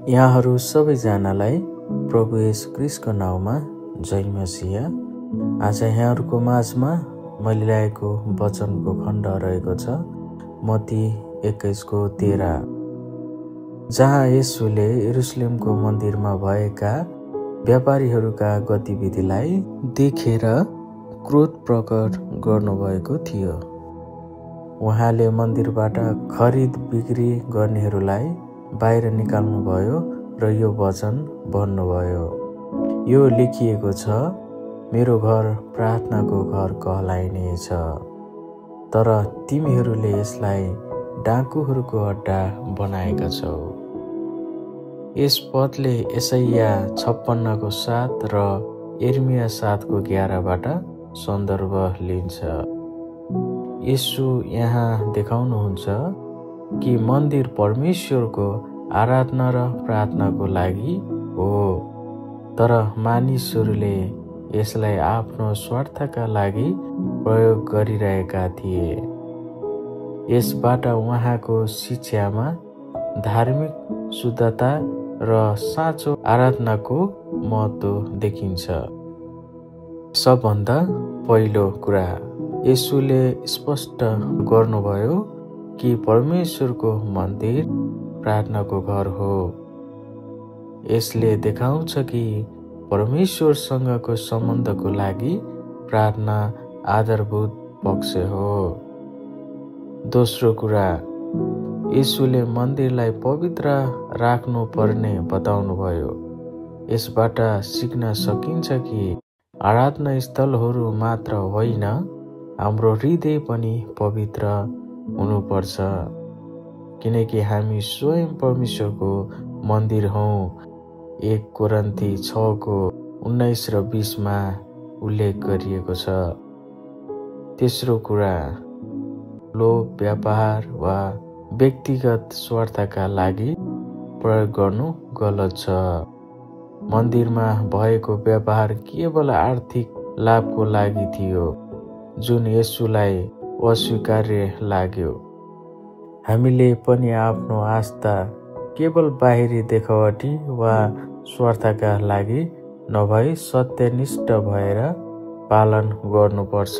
यहाँहरू सबैजनालाई प्रभु येशू ख्रीष्टको नाउँमा जय मसीह। आज यहाँहरूको माझमा मैले ल्याएको वचनको खण्ड रहेको छ मत्ती 21:13, जहाँ येशूले यरुशलेमको मन्दिरमा भएका व्यापारीहरूका गतिविधिलाई देखेर क्रोध प्रकट गर्नुभएको थियो। उहाँले मन्दिरबाट खरिद बिक्री गर्नेहरूलाई बाहिर निकाल्नुभयो र यो वचन भन्नुभयो, यो लेखिएको छ, मेरो घर प्रार्थनाको घर कहलाइनेछ, तर तिमीहरूले यसलाई डाकुहरूको अड्डा बनाएका छौ। यस पदले यशाया 56:7 र यिर्मया 7:11बाट सन्दर्भ लिन्छ। येशू यहाँ देखाउनुहुन्छ कि मन्दिर परमेश्वरको आराधना र प्रार्थनाको लागि हो, तर मानिसहरूले यसलाई आफ्नो स्वार्थका लागि प्रयोग गरिरहेका थिए। यसबाट उहाँको शिक्षामा धार्मिक शुद्धता र साँचो आराधनाको महत्त्व देखिन्छ। सबभन्दा पहिलो कुरा, येशूले स्पष्ट गर्नुभयो कि परमेश्वरको मन्दिर प्रार्थनाको घर हो। यसले देखाउँछ कि परमेश्वरसँगको सम्बन्धको लागि प्रार्थना आधारभूत पक्ष हो। दोस्रो कुरा, येशूले मन्दिरलाई पवित्र राख्नु पर्ने बताउनुभयो। यसबाट सिक्न सकिन्छ कि आराधना स्थलहरू मात्र होइन, हाम्रो हृदय पनि पवित्र हुनुपर्छ, किनकि हामी स्वयं परमेश्वरको मन्दिर हौँ। 1 कोरिन्थी 6:19 र 20मा उल्लेख गरिएको छ। तेस्रो कुरा, लोभ, व्यापार वा व्यक्तिगत स्वार्थका लागि प्रयोग गर्नु गलत छ। मन्दिरमा भएको व्यापार केवल आर्थिक लाभको लागि थियो, जुन येशूलाई अस्वीकार्य लाग्यो। हामीले पनि आफ्नो आस्था केवल बाहिरी देखावटी वा स्वार्थका लागि नभई सत्यनिष्ठ भएर पालन गर्नुपर्छ।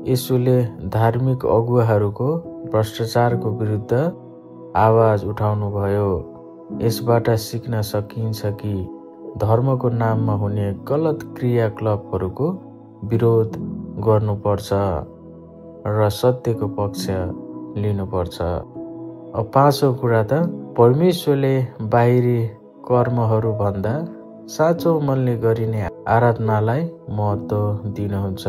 येशूले धार्मिक अगुवाहरूको भ्रष्टाचारको विरुद्ध आवाज उठाउनुभयो। यसबाट सिक्न सकिन्छ कि धर्मको नाममा हुने गलत क्रियाकलापहरूको विरोध गर्नुपर्छ र सत्यको पक्ष लिनुपर्छ। पाँचौँ कुरा त परमेश्वरले बाहिरी कर्महरूभन्दा साँचो मनले गरिने आराधनालाई महत्त्व दिनुहुन्छ।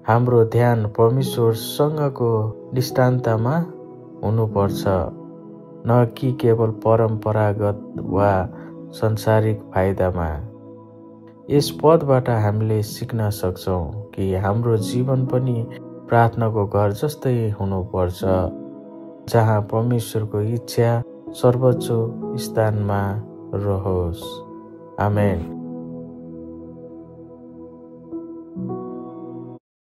हाम्रो ध्यान परमेश्वरसँगको निष्ठान्तमा हुनुपर्छ, न कि केवल परम्परागत वा संसारिक फाइदामा। यस पदबाट हामीले सिक्न सक्छौँ कि हाम्रो जीवन पनि प्रार्थनाको घर जस्तै हुनुपर्छ, जहाँ परमेश्वरको इच्छा सर्वोच्च स्थानमा रहोस्। आमेन।